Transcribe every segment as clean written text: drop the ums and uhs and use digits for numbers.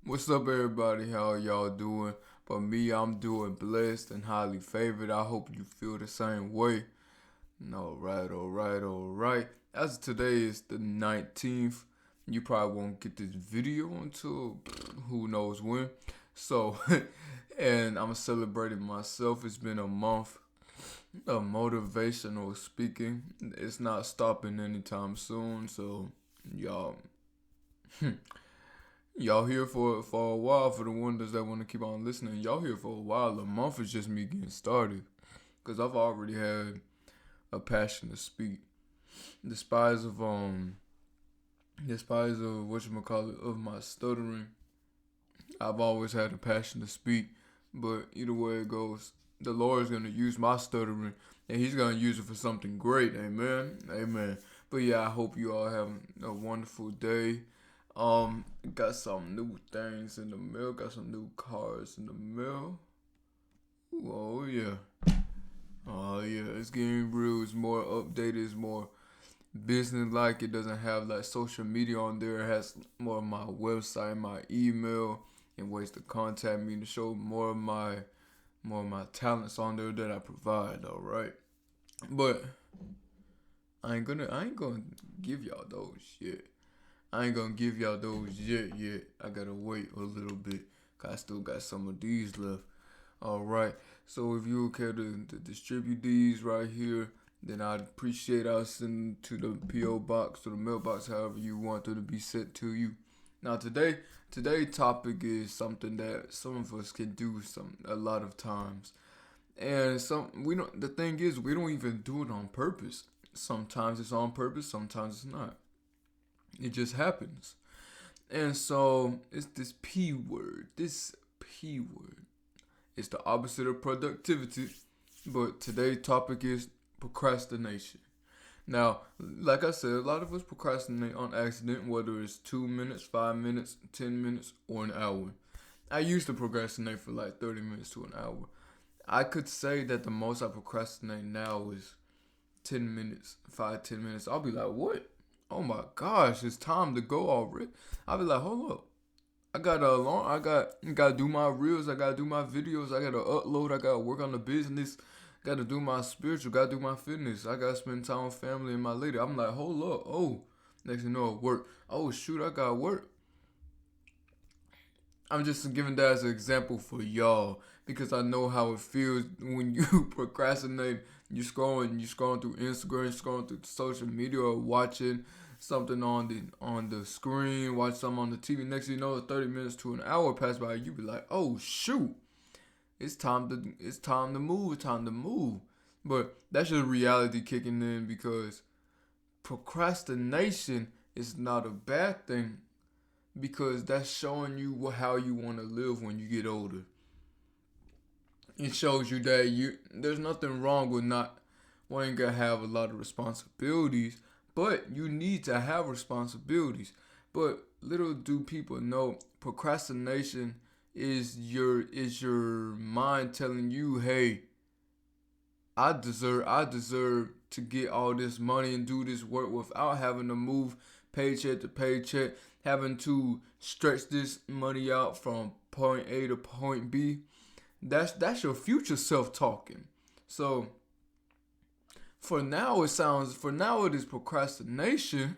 What's up, everybody? How y'all doing? For me, I'm doing blessed and highly favored. I hope you feel the same way. All right. As today is the 19th, you probably won't get this video until who knows when. So, and I'm celebrating myself. It's been a month of motivational speaking. It's not stopping anytime soon. So, y'all. Y'all here for a while. For the ones that want to keep on listening, y'all here for a while. A month is just me getting started, cause I've already had a passion to speak, despite of what you call it, of my stuttering. I've always had a passion to speak, but either way it goes, the Lord is gonna use my stuttering, and He's gonna use it for something great. Amen, amen. But yeah, I hope you all have a wonderful day. Got some new things in the mail. Got some new cars in the mail. Oh yeah. Oh yeah. It's getting real. It's more updated. It's more business like. It doesn't have like social media on there. It has more of my website, my email, and ways to contact me to show more of my talents on there that I provide. All right. But I ain't gonna give y'all those shit. I ain't gonna give y'all those yet. I gotta wait a little bit. 'Cause I still got some of these left. Alright. So if you care to distribute these right here, then I'd appreciate I'll send to the P.O. box, to the mailbox, however you want it to be sent to you. Now today's topic is something that some of us can do a lot of times. And the thing is we don't even do it on purpose. Sometimes it's on purpose, sometimes it's not. It just happens. And so it's this P word. This P word. It's the opposite of productivity. But today's topic is procrastination. Now, like I said, a lot of us procrastinate on accident, whether it's 2 minutes, 5 minutes, 10 minutes, or an hour. I used to procrastinate for like 30 minutes to an hour. I could say that the most I procrastinate now is 10 minutes, 5, 10 minutes. I'll be like, what? Oh my gosh, it's time to go already. I'll be like, hold up. I got a alarm. I gotta do my reels. I gotta do my videos. I gotta upload. I gotta work on the business. Gotta do my spiritual. Gotta do my fitness. I gotta spend time with family and my lady. I'm like, hold up. Oh, next thing you know, work. Oh shoot, I got work. I'm just giving that as an example for y'all because I know how it feels when you procrastinate. You scrolling through Instagram, you scrolling through social media, or watching something on the screen, watch something on the TV. Next thing you know, 30 minutes to an hour pass by. You be like, oh shoot, it's time to move, it's time to move. But that's just reality kicking in because procrastination is not a bad thing because that's showing you how you want to live when you get older. It shows you that there's nothing wrong with not wanting to have a lot of responsibilities, but you need to have responsibilities. But little do people know procrastination is your mind telling you, hey, I deserve to get all this money and do this work without having to move paycheck to paycheck, having to stretch this money out from point A to point B. That's your future self talking. So for now it is procrastination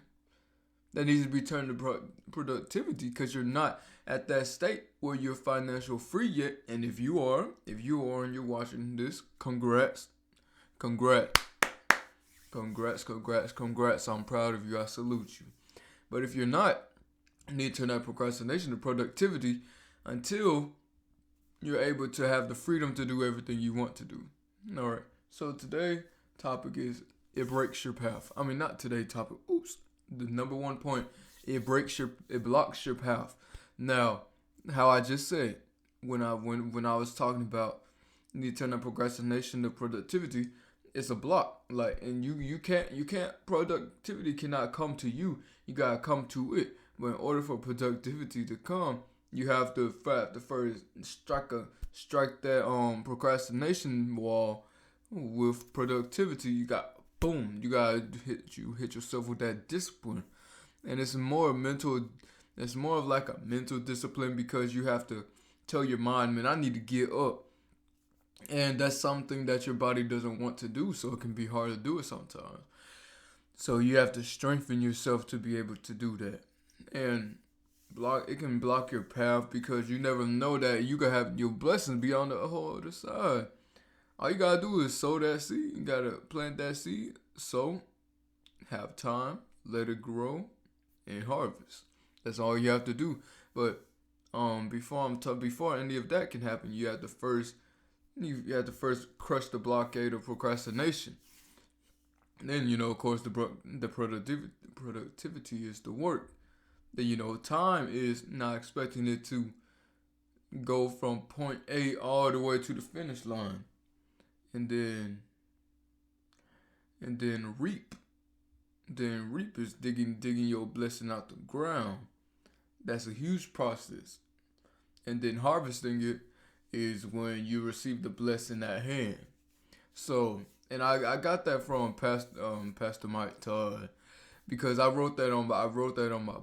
that needs to be turned to productivity because you're not at that state where you're financial free yet. And if you are and you're watching this, congrats, congrats, congrats. I'm proud of you. I salute you. But if you're not, you need to turn that procrastination to productivity until you're able to have the freedom to do everything you want to do. All right. So today topic is it breaks your path. I mean, not today topic. Oops. The number one point, it blocks your path. Now, how I just said when I was talking about you need to turn that procrastination to productivity, it's a block. Like, and you can't productivity cannot come to you. You gotta come to it. But in order for productivity to come, you have to first strike that procrastination wall with productivity. You got boom. You gotta hit yourself with that discipline, and it's more mental. It's more of like a mental discipline because you have to tell your mind, man, I need to get up. And that's something that your body doesn't want to do, so it can be hard to do it sometimes. So you have to strengthen yourself to be able to do that. And it can block your path because you never know that you could have your blessings be on the whole other side. All you gotta do is sow that seed. You gotta plant that seed, sow, have time, let it grow, and harvest. That's all you have to do. But before any of that can happen, you have to first crush the blockade of procrastination. And then of course the productivity is the work. Then time is not expecting it to go from point A all the way to the finish line, and then reap. Then reap is digging your blessing out the ground. That's a huge process. And then harvesting it is when you receive the blessing at hand. So, and I got that from Pastor Mike Todd because I wrote that on my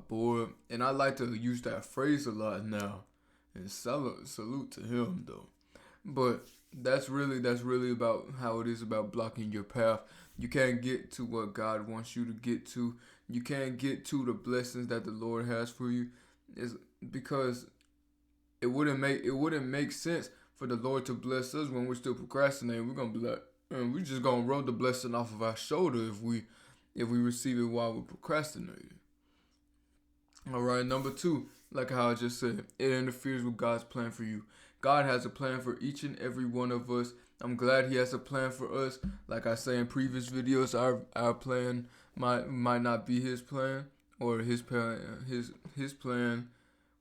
board, and I like to use that phrase a lot now. And salute to him though. But that's really about how it is about blocking your path. You can't get to what God wants you to get to. You can't get to the blessings that the Lord has for you. Is because it wouldn't make sense for the Lord to bless us when we're still procrastinating. We're gonna be like, we're just gonna roll the blessing off of our shoulder if we receive it while we're procrastinating. All right, number 2, like how I just said, it interferes with God's plan for you. God has a plan for each and every one of us. I'm glad He has a plan for us. Like I say in previous videos, our plan might not be His plan, or His plan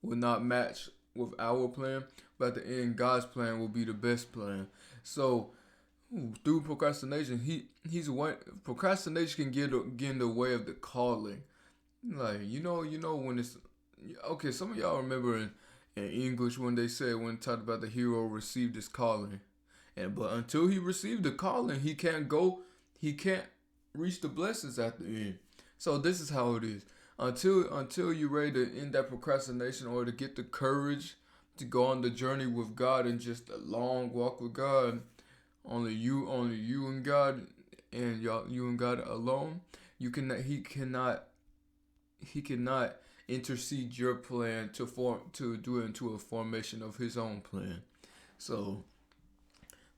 will not match with our plan. But at the end, God's plan will be the best plan. So through procrastination, procrastination can get in the way of the calling. Like when it's okay. Some of y'all remember in English when it talked about the hero received his calling, but until he received the calling, he can't reach the blessings at the end. So this is how it is. Until you're ready to end that procrastination or to get the courage to go on the journey with God and just a long walk with God, only you and God, and you and God alone. He cannot intercede your plan to do it into a formation of His own plan. So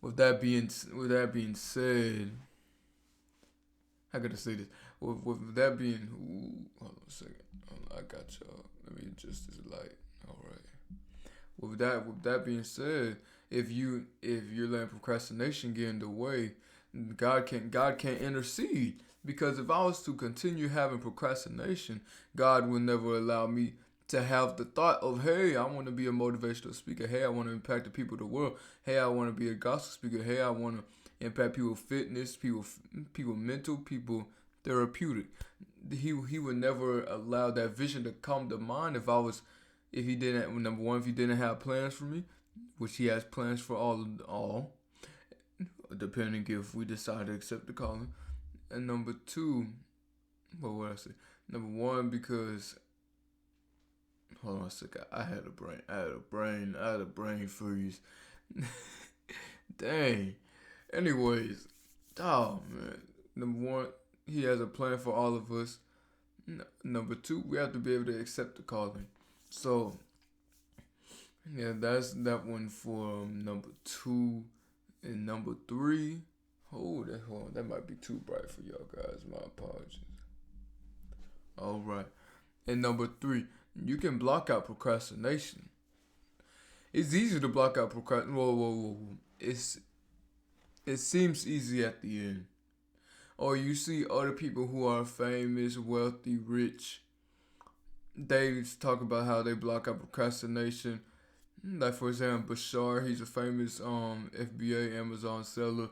with that being said, how could I say this? With that being, hold on a second. I got y'all. Let me adjust this light. All right. With that being said, if you're letting procrastination get in the way, God can't intercede. Because if I was to continue having procrastination, God would never allow me to have the thought of, hey, I want to be a motivational speaker. Hey, I want to impact the people of the world. Hey, I want to be a gospel speaker. Hey, I want to impact people fitness, people mental, people therapeutic. He would never allow that vision to come to mind if he didn't have plans for me, which He has plans for all, depending if we decide to accept the calling. And number 2, what would I say? Number 1, because hold on a second, I had a brain freeze. Dang. Anyways, oh man. Number 1, He has a plan for all of us. Number 2, we have to be able to accept the calling. So yeah, that's that one for number 2. And number 3. Hold on, that might be too bright for y'all guys. My apologies. All right. And number 3, you can block out procrastination. It's easy to block out procrastination. Whoa. It seems easy at the end. Or you see other people who are famous, wealthy, rich. They talk about how they block out procrastination. Like for example, Bashar, he's a famous FBA Amazon seller.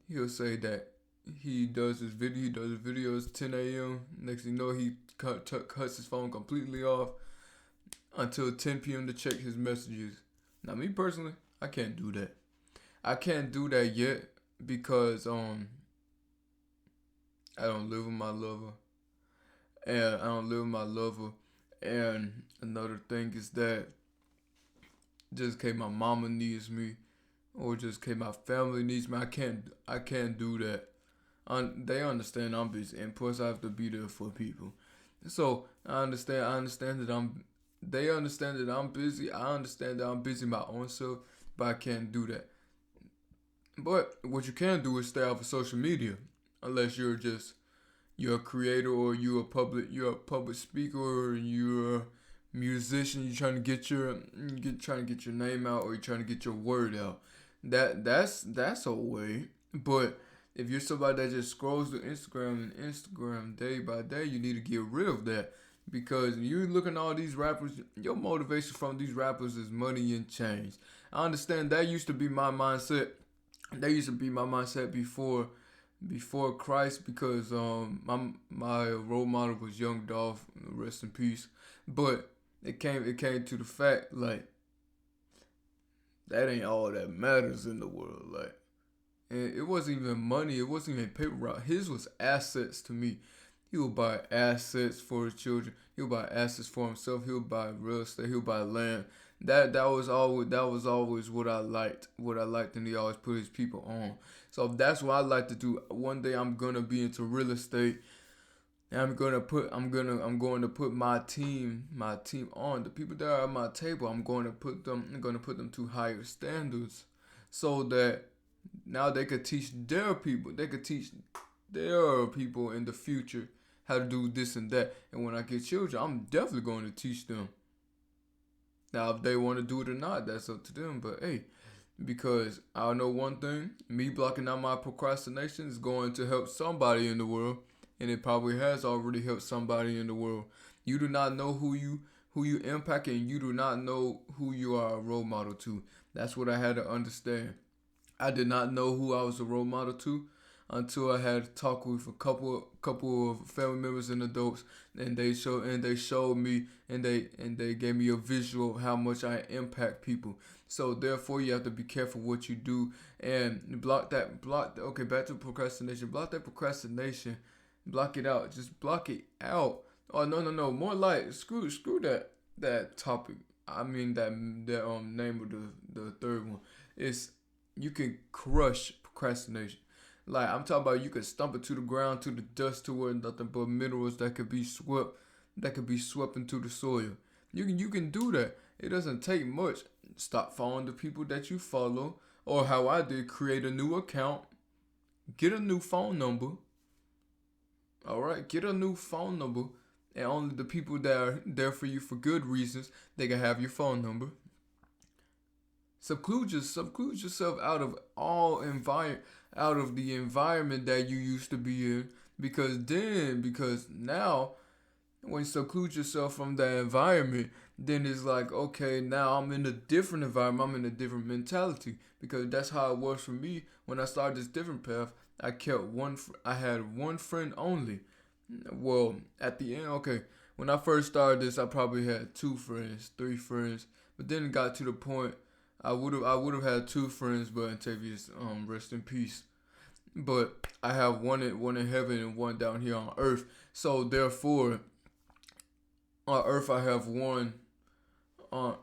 He'll say that he does his videos 10 a.m. Next thing you know, he cuts his phone completely off until 10 p.m. to check his messages. Now, me personally, I can't do that. I can't do that yet because I don't live with my lover. And another thing is that just cause my mama needs me, or just cause my family needs me, I can't do that. They understand I'm busy, and plus I have to be there for people. So I understand that I'm. They understand that I'm busy. I understand that I'm busy my own self, but I can't do that. But what you can do is stay off of social media, unless you're a creator, or you're a public speaker, or you're a musician. You're trying to get your name out, or you're trying to get your word out. That's a way. But if you're somebody that just scrolls through Instagram day by day, you need to get rid of that, because you looking at all these rappers. Your motivation from these rappers is money and change. I understand that used to be my mindset. That used to be my mindset before Christ, because my role model was Young Dolph, rest in peace. But it came to the fact, like, that ain't all that matters in the world. Like, and it wasn't even money, it wasn't even paper route. His was assets to me. He would buy assets for his children. He would buy assets for himself. He would buy real estate. He would buy land. That was always what I liked. What I liked, and he always put his people on. So that's what I like to do. One day I'm gonna be into real estate, and I'm going to put my team on. The people that are at my table, I'm going to put them to higher standards, so that now they could teach their people. They could teach their people in the future how to do this and that. And when I get children, I'm definitely going to teach them. Now, if they want to do it or not, that's up to them. But hey, because I know one thing, me blocking out my procrastination is going to help somebody in the world, and it probably has already helped somebody in the world. You do not know who you impact, and you do not know who you are a role model to. That's what I had to understand. I did not know who I was a role model to until I had a talk with a couple of family members and adults, and they showed me, and they gave me a visual of how much I impact people. So therefore, you have to be careful what you do, and block. Okay, back to procrastination. Block that procrastination. Block it out. Just block it out. Oh, no. More like, screw that topic. I mean that name of the third one. It's, you can crush procrastination. Like, I'm talking about, you can stump it to the ground, to the dust, to where nothing but minerals that could be swept into the soil. You can do that. It doesn't take much. Stop following the people that you follow, or how I did, create a new account, get a new phone number. All right, get a new phone number, and only the people that are there for you for good reasons, they can have your phone number. Seclude yourself out of the environment that you used to be in, because now, when you seclude yourself from that environment, then it's like, okay, now I'm in a different environment. I'm in a different mentality, because that's how it was for me when I started this different path. I had one friend only. Well, at the end, okay, when I first started this, I probably had two friends, three friends, but then it got to the point, I would have had two friends, but Antavius, rest in peace. But I have one in heaven and one down here on earth. So therefore, on earth I have one.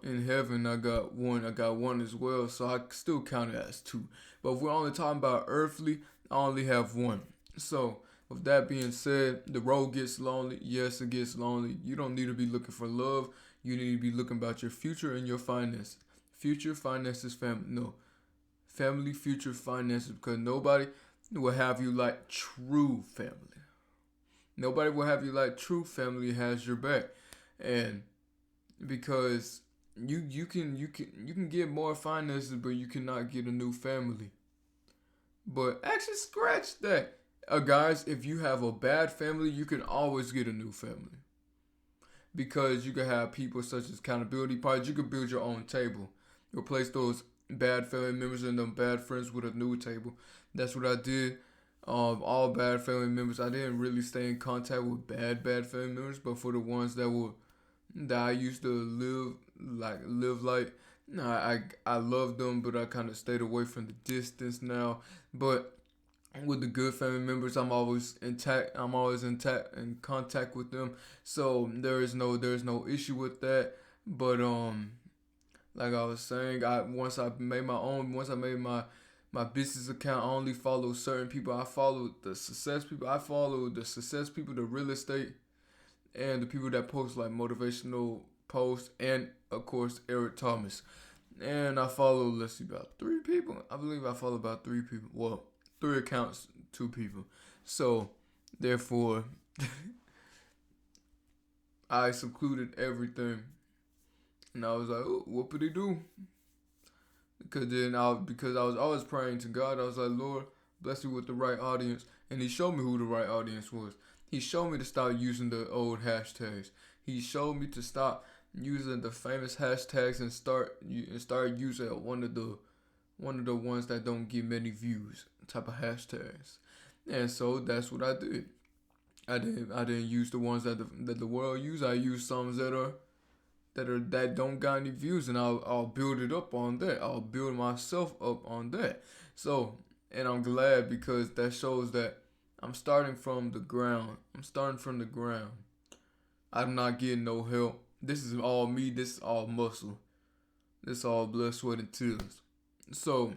In heaven I got one. I got one as well. So I still count it as two. But if we're only talking about earthly, I only have one. So with that being said, the road gets lonely. Yes, it gets lonely. You don't need to be looking for love. You need to be looking about your future and your finances. Future finances, family. No, family, future finances. Because nobody will have you like true family. Nobody will have you like true family has your back. And because you can get more finances, but you cannot get a new family. But actually, scratch that. Guys, if you have a bad family, you can always get a new family, because you can have people such as accountability parties. You can build your own table, replace those bad family members and them bad friends with a new table. That's what I did. All bad family members, I didn't really stay in contact with bad family members, but for the ones that I used to live like, nah, I love them, but I kind of stayed away from the distance now. But with the good family members. I'm always intact. I'm always intact in contact with them. So there's no issue with that. But like I was saying, once I made my business account, I only follow certain people. I follow the success people. I follow the success people, the real estate, and the people that post like motivational posts, and of course Eric Thomas. And I follow, let's see, about three people. I believe I follow about three people. Well, three accounts, two people. So therefore, I secluded everything, and I was like, oh, what could he do? Because I was always praying to God. I was like, Lord, bless me with the right audience, and He showed me who the right audience was. He showed me to stop using the old hashtags. He showed me to stop using the famous hashtags and start using one of the ones that don't get many views type of hashtags. And so that's what I did. I didn't use the ones that the world use. I used some that don't got any views, and I'll build it up on that. I'll build myself up on that. So, and I'm glad because that shows that I'm starting from the ground. I'm starting from the ground. I'm not getting no help. This is all me. This is all muscle. This is all blood, sweat, and tears. So,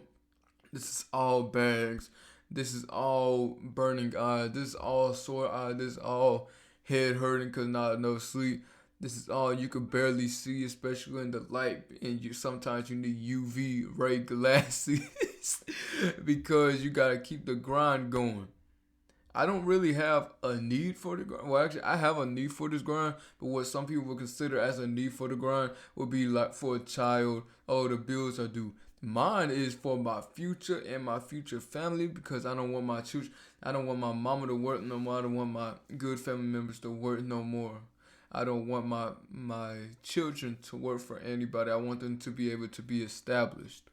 this is all bags. This is all burning eyes. This is all sore eyes. This is all head hurting because not enough sleep. This is all you could barely see, especially in the light. And sometimes you need UV ray glasses because you gotta keep the grind going. I don't really have a need for the grind. Well, actually, I have a need for this grind, but what some people would consider as a need for the grind would be like for a child. Oh, the bills are due. Mine is for my future and my future family because I don't want my children, I don't want my mama to work no more. I don't want my good family members to work no more. I don't want my children to work for anybody. I want them to be able to be established.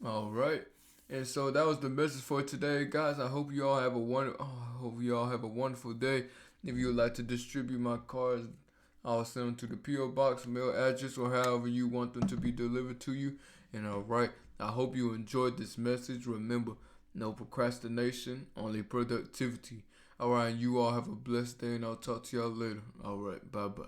All right. And so that was the message for today, guys. I hope you all have a wonderful day. If you would like to distribute my cards, I'll send them to the PO box, mail address, or however you want them to be delivered to you. And all right, I hope you enjoyed this message. Remember, no procrastination, only productivity. All right, you all have a blessed day, and I'll talk to y'all later. All right, bye bye.